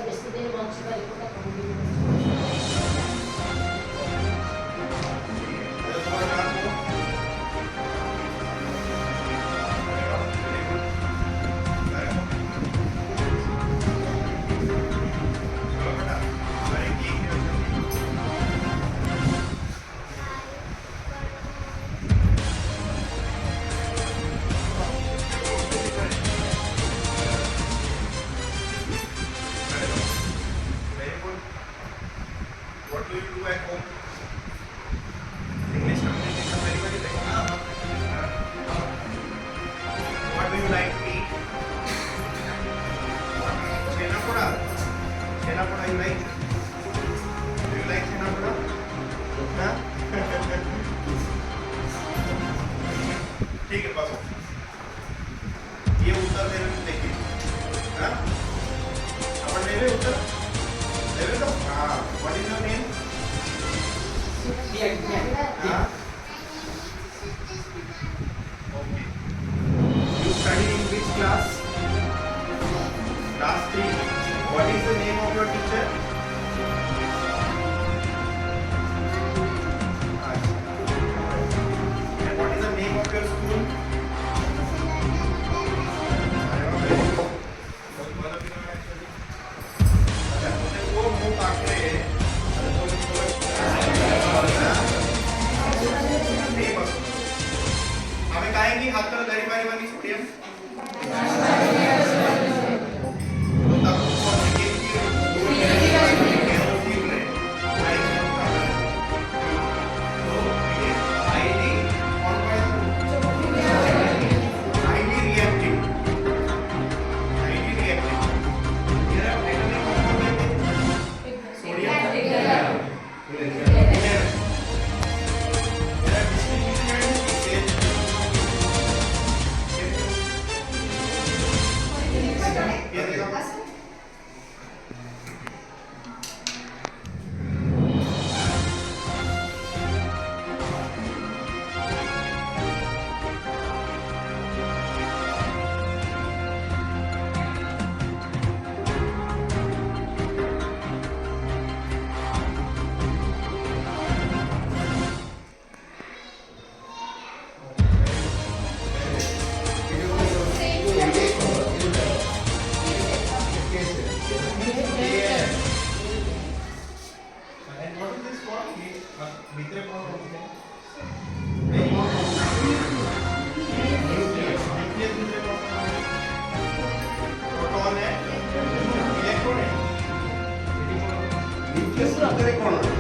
ବେଶୀ ଦିନ ବଞ୍ଚିପାରିବ ତା କହିବି। What do you do at home? English communication very very like. What do you like to eat? Chena poda. Chena poda you like? Do you like chena poda? Huh? ठीक है बस ये उत्तर देने में देखिए हाँ अपन ले रहे उत्तर ले रहे तो हाँ what is your name हाँ okay you study in which class class 3 what is the name of your teacher and what is the name of your school हाथ dari mari sodium Terus